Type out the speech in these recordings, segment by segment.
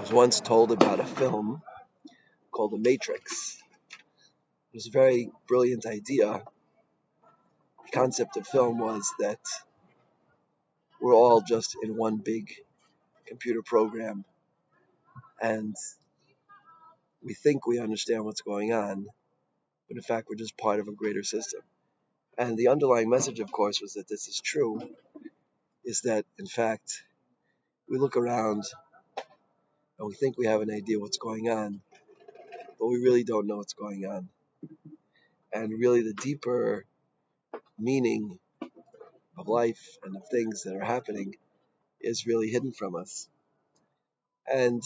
I was once told about a film called The Matrix. It was a very brilliant idea. The concept of film was that we're all just in one big computer program, and we think we understand what's going on, but in fact we're just part of a greater system. And the underlying message, of course, was that this is true, is that in fact we look around and we think we have an idea what's going on, but we really don't know what's going on. And really the deeper meaning of life and of things that are happening is really hidden from us. And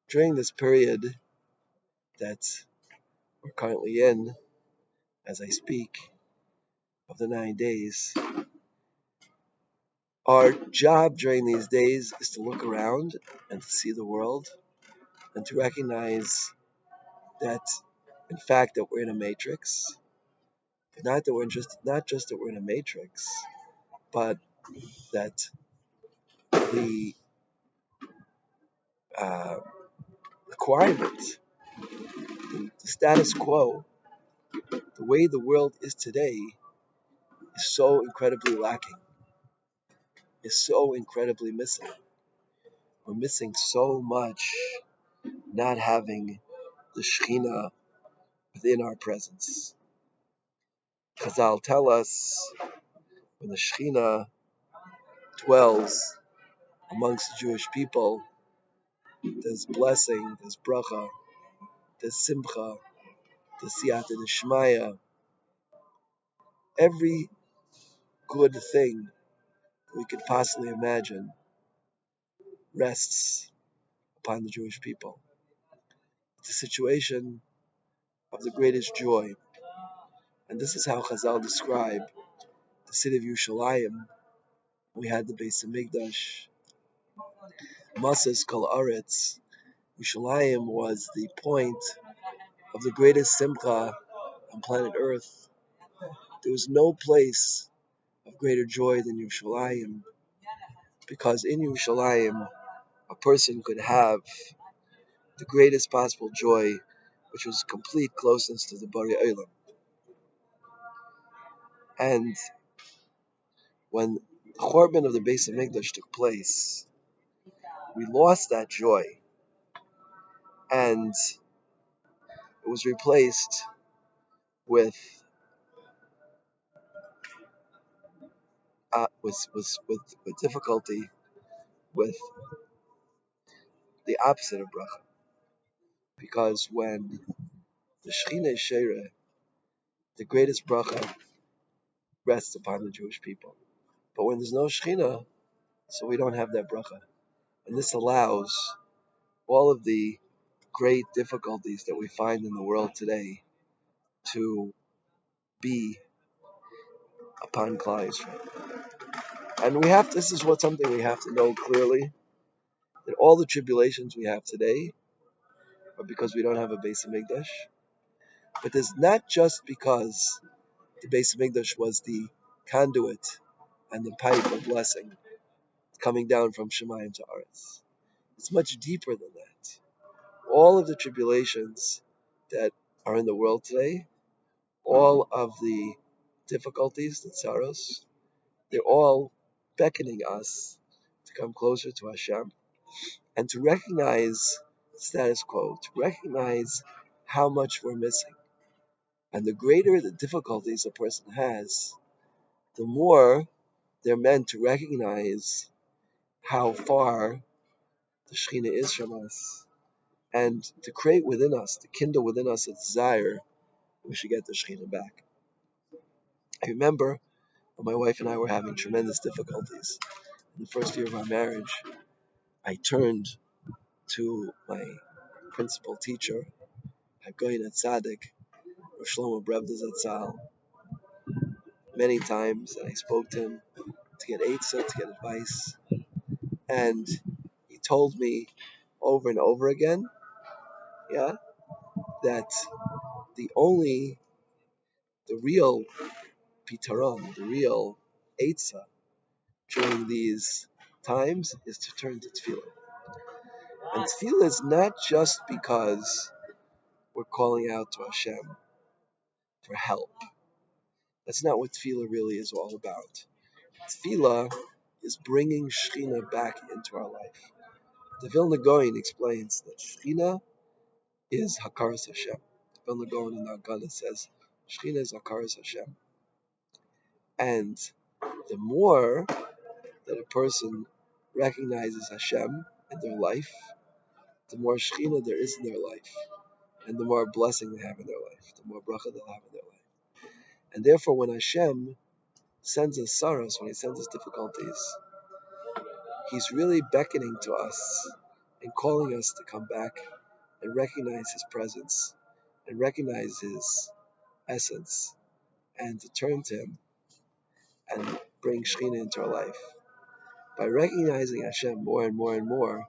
during this period that we're currently in, as I speak, of the 9 days, our job during these days is to look around and to see the world and to recognize that, in fact, that we're in a matrix, but not just that we're in a matrix, but that the requirement, the status quo, the way the world is today is so incredibly lacking, is so incredibly missing. We're missing so much, not having the Shekhinah within our presence. Chazal tell us when the Shekhinah dwells amongst the Jewish people, there's blessing, there's bracha, there's simcha, there's siyata d'shmaya. Every good thing we could possibly imagine rests upon the Jewish people. It's a situation of the greatest joy. And this is how Chazal describe the city of Yerushalayim. We had the Beis HaMikdash, Masas Kol Aretz. Yerushalayim was the point of the greatest simcha on planet Earth. There was no place of greater joy than Yerushalayim, because in Yerushalayim a person could have the greatest possible joy, which was complete closeness to the Bari Olam. And when the Chorban of the Beis HaMikdash took place, we lost that joy, and it was replaced with difficulty, with the opposite of bracha. Because when the Shekhinah is Sheireh, the greatest bracha rests upon the Jewish people. But when there's no Shekhinah, so we don't have that bracha. And this allows all of the great difficulties that we find in the world today to be upon Klal Yisrael. And this is something we have to know clearly, that all the tribulations we have today are because we don't have a Beis HaMikdash. But it's not just because the Beis HaMikdash was the conduit and the pipe of blessing coming down from Shemayim to Aretz. It's much deeper than that. All of the tribulations that are in the world today, all of the difficulties, the tsaros, they're all beckoning us to come closer to Hashem and to recognize the status quo, to recognize how much we're missing. And the greater the difficulties a person has, the more they're meant to recognize how far the Shekhinah is from us, and to create within us, to kindle within us a desire we should get the Shekhinah back. I remember when my wife and I were having tremendous difficulties in the first year of our marriage, I turned to my principal teacher, Hagoyin Tzaddik, Rav Shlomo Brevda Zatzal, many times, and I spoke to him to get eitzah, to get advice, and he told me over and over again, that the real pitaron, the real eitzah during these times is to turn to tefillah. And tefillah is not just because we're calling out to Hashem for help. That's not what tefillah really is all about. Tefillah is bringing Shekhinah back into our life. The Vilna Gaon explains that Shekhinah is Hakaras Hashem. The Vilna Gaon in Argana says Shekhinah is Hakaras Hashem. And the more that a person recognizes Hashem in their life, the more Shekhinah there is in their life, and the more blessing they have in their life, the more bracha they'll have in their life. And therefore, when Hashem sends us sorrows, when He sends us difficulties, He's really beckoning to us and calling us to come back and recognize His presence and recognize His essence and to turn to Him and bring Shekhinah into our life. By recognizing Hashem more and more and more,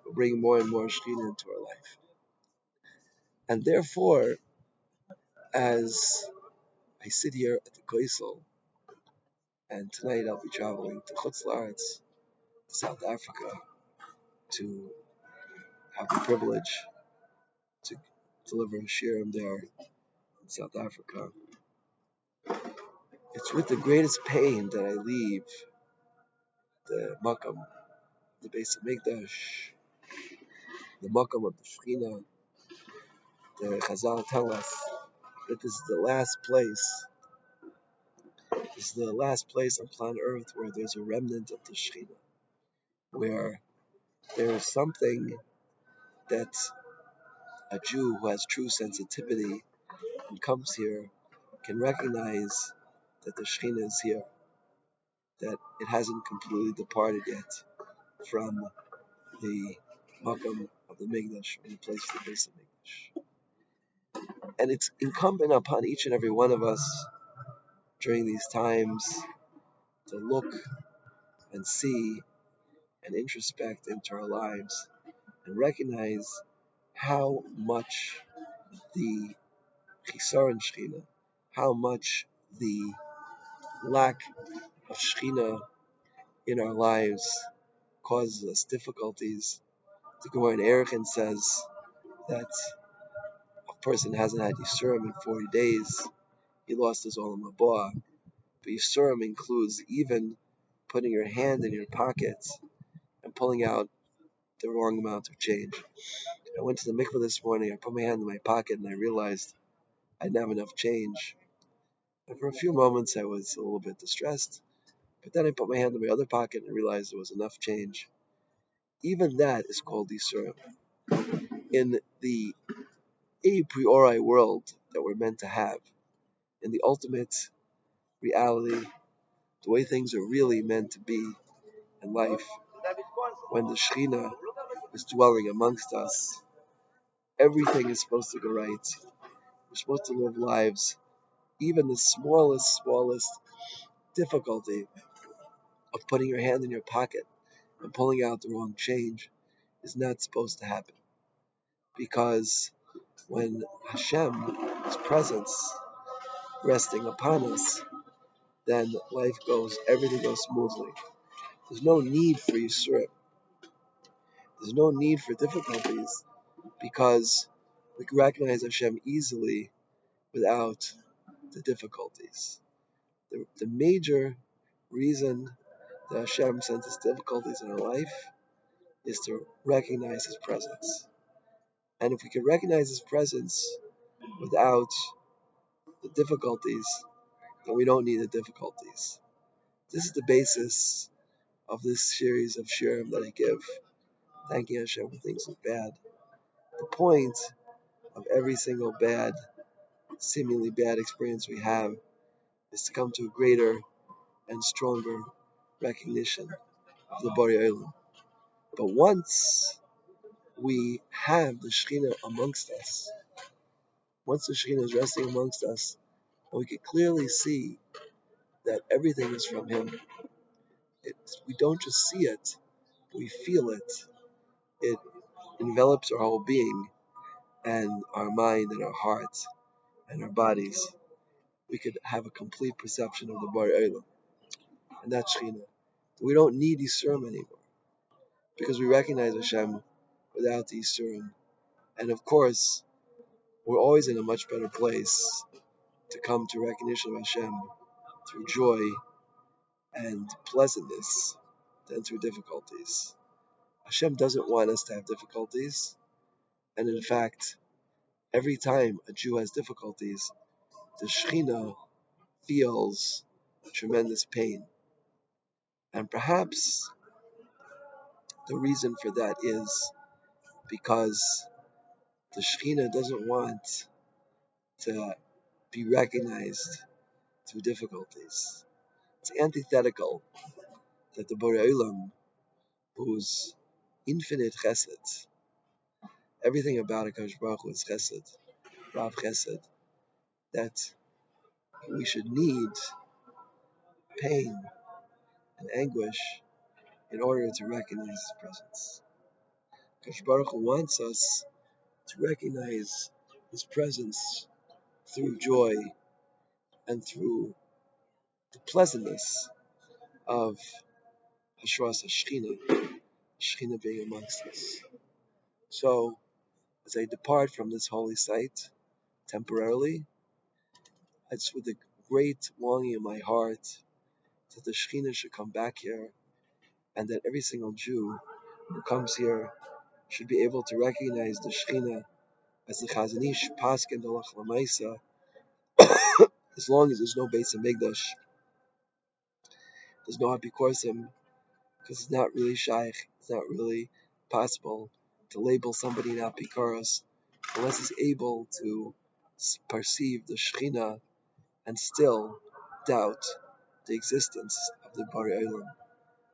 we're bringing more and more Shekhinah into our life. And therefore, as I sit here at the Kollel, and tonight I'll be traveling to Jewusalem, to South Africa, to have the privilege to deliver a shiurim there in South Africa. It's with the greatest pain that I leave the makam, the Beit HaMikdash, the makam of the Shekhinah. The Chazal tell us that this is the last place. This is the last place on planet Earth where there's a remnant of the Shekhinah, where there is something that a Jew who has true sensitivity and comes here can recognize that the Shekhinah is here, that it hasn't completely departed yet from the makam of the Mikdash, or the place of the Beit HaMikdash. And it's incumbent upon each and every one of us during these times to look and see and introspect into our lives and recognize how much the Chisaron Shekhinah, how much the lack of Shekhinah in our lives causes us difficulties. The Gemara in Erechim says that a person hasn't had Yisurim in 40 days, he lost his Olam Haba. But Yisurim includes even putting your hand in your pocket and pulling out the wrong amount of change. I went to the mikveh this morning, I put my hand in my pocket and I realized I didn't have enough change. And for a few moments I was a little bit distressed, but then I put my hand in my other pocket and realized there was enough change. Even that is called Yisurim. In the a priori world that we're meant to have, in the ultimate reality, the way things are really meant to be in life, when the Shekhinah is dwelling amongst us, everything is supposed to go right. We're supposed to live lives, even the smallest difficulty of putting your hand in your pocket and pulling out the wrong change is not supposed to happen. Because when Hashem's presence resting upon us, then everything goes smoothly. There's no need for Yisurim. There's no need for difficulties because we can recognize Hashem easily without the difficulties. The major reason that Hashem sends us difficulties in our life is to recognize His presence. And if we can recognize His presence without the difficulties, then we don't need the difficulties. This is the basis of this series of shiurim that I give, thanking Hashem when things look bad. The point of every single seemingly bad experience we have is to come to a greater and stronger recognition of the Borei Olam. But once we have the Shekhinah amongst us, once the Shekhinah is resting amongst us, and we can clearly see that everything is from Him, we don't just see it, we feel it. It envelops our whole being and our mind and our hearts and our bodies. We could have a complete perception of the Borei Olam, and that's Shekhinah. We don't need Yisurim anymore because we recognize Hashem without the Yisurim. And of course, we're always in a much better place to come to recognition of Hashem through joy and pleasantness than through difficulties. Hashem doesn't want us to have difficulties, and in fact, every time a Jew has difficulties, the Shekhinah feels tremendous pain. And perhaps the reason for that is because the Shekhinah doesn't want to be recognized through difficulties. It's antithetical that the Borei Olam, who's infinite chesed, everything about HaKadosh Baruch Hu is chesed, Rav chesed, that we should need pain and anguish in order to recognize His presence. HaKadosh Baruch Hu wants us to recognize His presence through joy and through the pleasantness of Hashras HaShechina, Shechina being amongst us. So, as I depart from this holy site temporarily, it's with a great longing in my heart that the Shechina should come back here, and that every single Jew who comes here should be able to recognize the Shechina as the Chazon Ish Paskin Halach L'Maisa. As long as there's no Beit HaMikdash, there's no Apikorsim, because it's not really shaykh, it's not really possible to label somebody in Apikoros unless he's able to perceive the Shechina and still doubt the existence of the Borei Olam.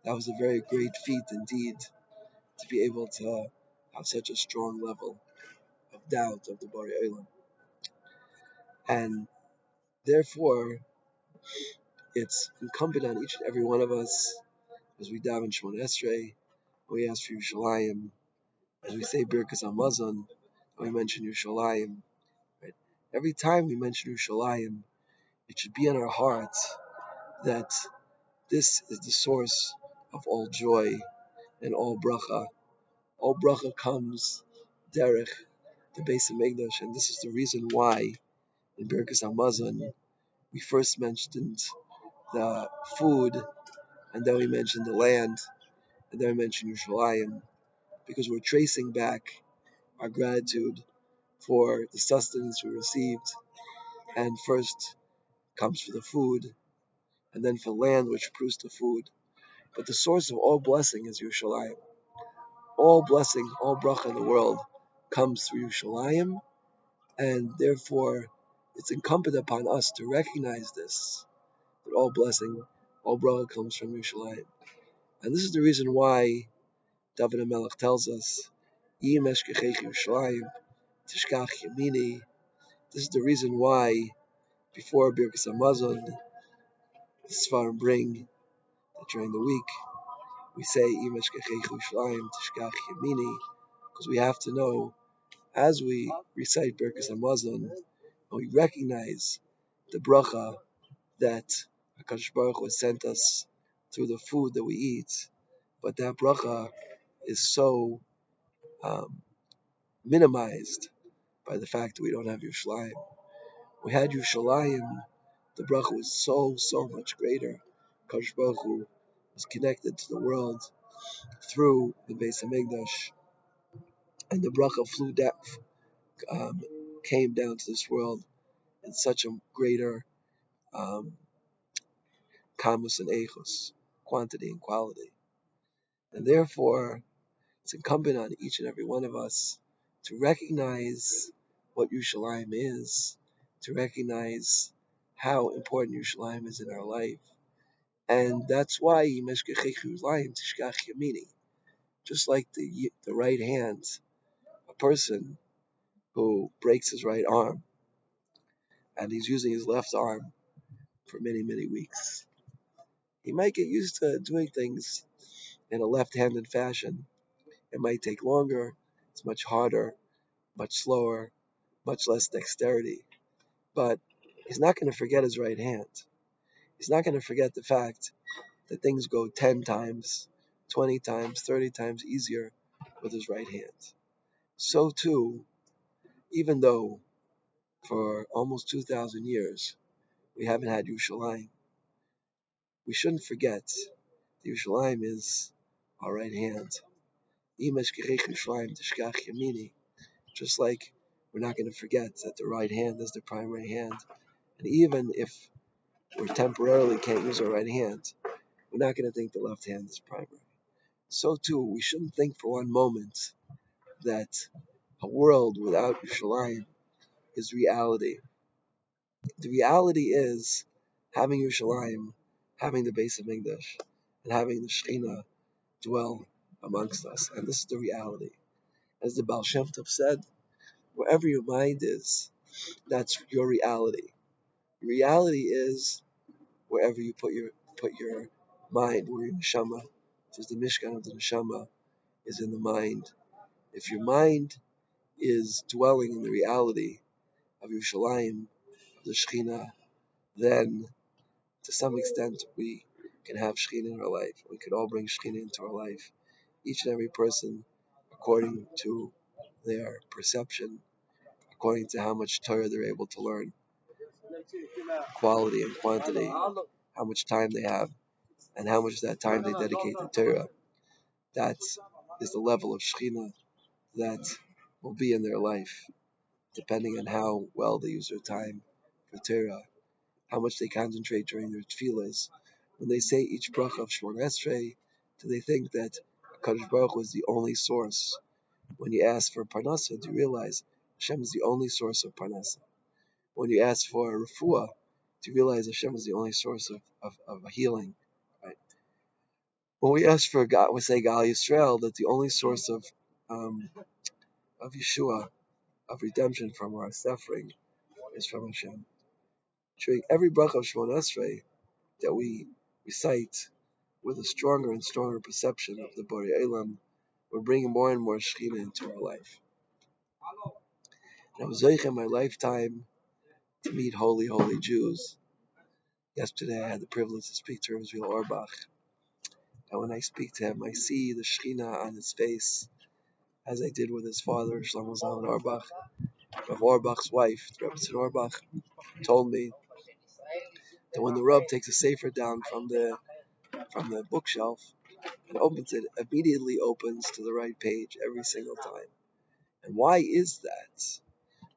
That was a very great feat indeed, to be able to have such a strong level of doubt of the Borei Olam. And therefore, it's incumbent on each and every one of us, as we daven Shemona Esrei, we ask for Yerushalayim, as we say Birkas Hamazon, we mention Yerushalayim. Right? Every time we mention Yerushalayim, it should be in our hearts that this is the source of all joy and all bracha. All bracha comes derech the Beis HaMikdash, and this is the reason why in Birkas Hamazon we first mentioned the food, and then we mentioned the land, and then we mentioned Yerushalayim, because we're tracing back our gratitude for the sustenance we received, and first comes for the food, and then for land which produced the food. But the source of all blessing is Yerushalayim. All blessing, all bracha in the world comes through Yerushalayim, and therefore it's incumbent upon us to recognize this, that all blessing, all bracha comes from Yerushalayim. And this is the reason why David HaMelech tells us, Yim eshkechech Yerushalayim, tishkach yamini. This is the reason why before Birkas Hamazon, the seforim bring that during the week we say Yim eshkechech Yerushalayim, tishkach yamini, because we have to know, as we recite Birkas Hamazon, and we recognize the bracha that HaKadosh Baruch Hu sent us through the food that we eat, but that bracha is so minimized by the fact that we don't have Yerushalayim. We had Yerushalayim, the bracha was so much greater. HaKadosh Baruch Hu was connected to the world through the Beis HaMikdash, and the bracha flew down, came down to this world in such a greater kamus and echos, quantity and quality. And therefore, it's incumbent on each and every one of us to recognize what Yerushalayim is, to recognize how important Yerushalayim is in our life. And that's why just like the right hand, a person who breaks his right arm and he's using his left arm for many, many weeks, he might get used to doing things in a left-handed fashion. It might take longer, it's much harder, much slower, much less dexterity. But he's not going to forget his right hand. He's not going to forget the fact that things go 10 times, 20 times, 30 times easier with his right hand. So too, even though for almost 2,000 years we haven't had Yerushalayim, we shouldn't forget that Yerushalayim is our right hand. Just like we're not going to forget that the right hand is the primary hand. And even if we temporarily can't use our right hand, we're not going to think the left hand is primary. So too, we shouldn't think for one moment that a world without Yerushalayim is reality. The reality is having Yerushalayim, having the Beis HaMikdash, and having the Shekhinah dwell amongst us. And this is the reality. As the Baal Shem Tov said, wherever your mind is, that's your reality. Reality is wherever you put your mind, where your neshama, because the Mishkan of the neshama is in the mind. If your mind is dwelling in the reality of Yerushalayim, of the Shekhinah, then to some extent we can have Shekhinah in our life. We could all bring Shekhinah into our life. Each and every person, according to their perception, according to how much Torah they're able to learn, quality and quantity, how much time they have, and how much of that time they dedicate to Torah. That is the level of Shekhinah that will be in their life, depending on how well they use their time for Torah, how much they concentrate during their tefillahs. When they say each bracha of Shemona Esrei, do they think that Kadosh Baruch Hu is the only source? When you ask for parnasa, do you realize Hashem is the only source of parnasa? When you ask for refuah, do you realize Hashem is the only source of healing? Right? When we ask for God, we say Gal Yisrael, that the only source of Yeshua, of redemption from our suffering, is from Hashem. During every bracha of Shemona Esrei that we recite with a stronger and stronger perception of the Borei Olam, we're bringing more and more Shekhinah into our life. And I was zoich in my lifetime to meet holy, holy Jews. Yesterday I had the privilege to speak to Rabbi Orbach. And when I speak to him, I see the Shekhinah on his face, as I did with his father, Shlomo Zalman Orbach. Rabbi Orbach's wife, Rabbi Orbach, told me that when the Rav takes a sefer down from the bookshelf and opens it, immediately opens to the right page every single time. And why is that?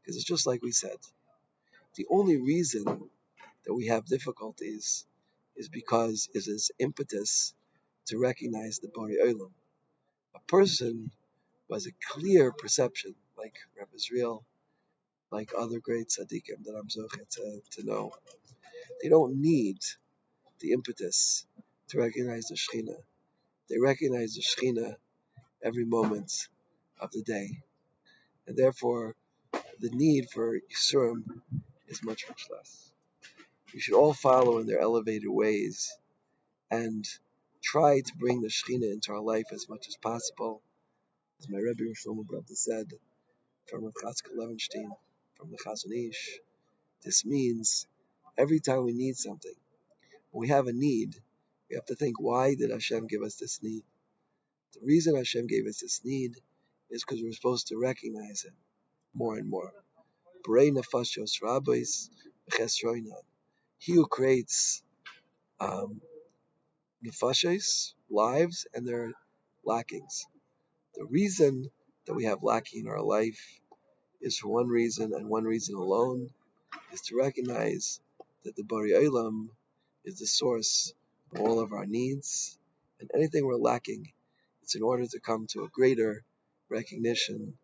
Because it's just like we said. The only reason that we have difficulties is because it is impetus to recognize the Borei Olam. A person who has a clear perception, like Rabbi Israel, like other great tzaddikim that I'm zochet to know, they don't need the impetus to recognize the Shekhinah. They recognize the Shekhinah every moment of the day. And therefore, the need for Yisurim is much, much less. We should all follow in their elevated ways and try to bring the Shekhinah into our life as much as possible. As my Rebbe Shlomo Brabda said, from Rav Chatzkel Levenstein, from the Chazon Ish, this means every time we need something, when we have a need, we have to think, why did Hashem give us this need? The reason Hashem gave us this need is because we're supposed to recognize Him more and more. Borei nefashos rabos v'chesroinan. He who creates nefashos, lives, and their lackings. The reason that we have lacking in our life is for one reason and one reason alone, is to recognize that the Borei Olam is the source of all of our needs, and anything we're lacking, it's in order to come to a greater recognition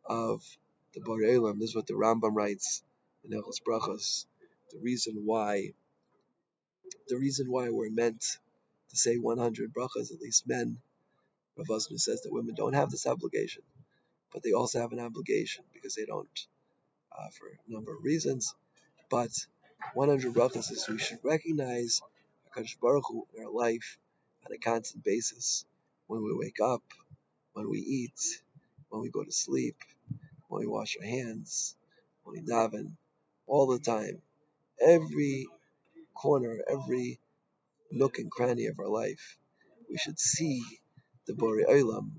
of the Borei Olam. This is what the Rambam writes in Echos Brachos. The reason why we're meant to say 100 brachas, at least men. Rav Osman says that women don't have this obligation, but they also have an obligation because they don't, for a number of reasons. But 100 brachas is we should recognize HaKadosh Baruch Hu in our life on a constant basis. When we wake up, when we eat, when we go to sleep, when we wash our hands, when we daven, all the time. Every corner, every nook and cranny of our life, we should see the Borei Olam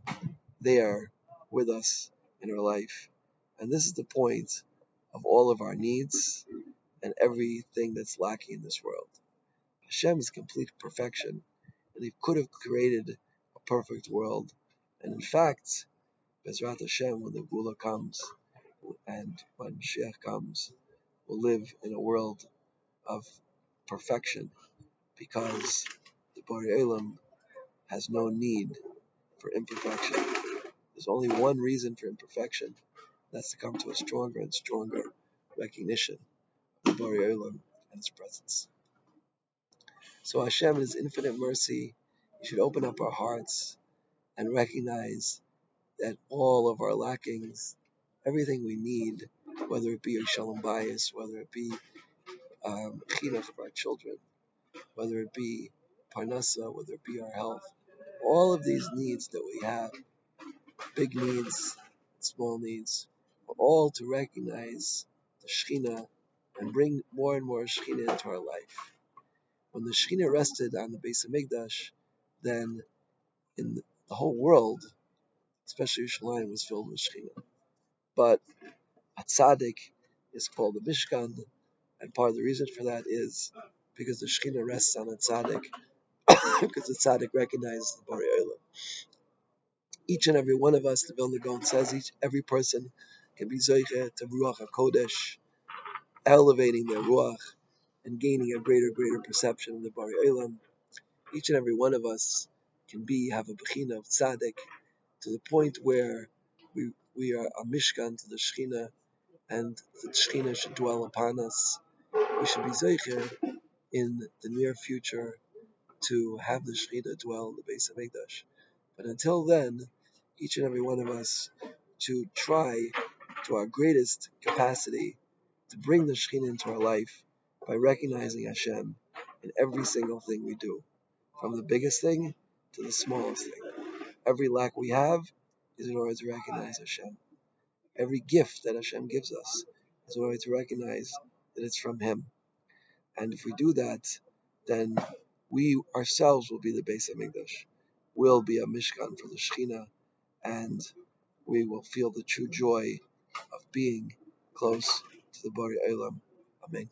there with us in our life. And this is the point of all of our needs and everything that's lacking in this world. Hashem is complete perfection, and He could have created a perfect world. And in fact, Bezrat Hashem, when the Gula comes and when Mashiach comes, we'll live in a world of perfection because the Borei Olam has no need for imperfection. There's only one reason for imperfection. That's to come to a stronger and stronger recognition of the Borei Olam and His presence. So Hashem, in His infinite mercy, He should open up our hearts and recognize that all of our lackings, everything we need, whether it be Shalom Bayis, whether it be chinuch of our children, whether it be parnasa, whether it be our health, all of these needs that we have, big needs, small needs, are all to recognize the Shekhinah and bring more and more Shekhinah into our life. When the Shekhinah rested on the Beis HaMikdash, then in the whole world, especially Yerushalayim, was filled with Shekhinah. But a tzaddik is called a Mishkan, and part of the reason for that is because the Shekhinah rests on a tzaddik, because the tzaddik recognizes the Borei Olam. Each and every one of us, the Vilna Gaon says, every person can be Zoiche to Ruach HaKodesh, elevating their Ruach and gaining a greater perception of the Borei Olam. Each and every one of us can have a Bechina of tzaddik to the point where we are a Mishkan to the Shekhinah, and the Shekhinah should dwell upon us. We should be Zoiche in the near future to have the Shekhinah dwell in the Beis HaMikdash. But until then, each and every one of us to try to our greatest capacity to bring the Shekhinah into our life by recognizing Hashem in every single thing we do, from the biggest thing to the smallest thing. Every lack we have is in order to recognize Hashem. Every gift that Hashem gives us is in order to recognize that it's from Him. And if we do that, then we ourselves will be the Beis HaMikdash. We'll be a Mishkan for the Shekhinah, and we will feel the true joy of being close to the Borei Olam. Amen.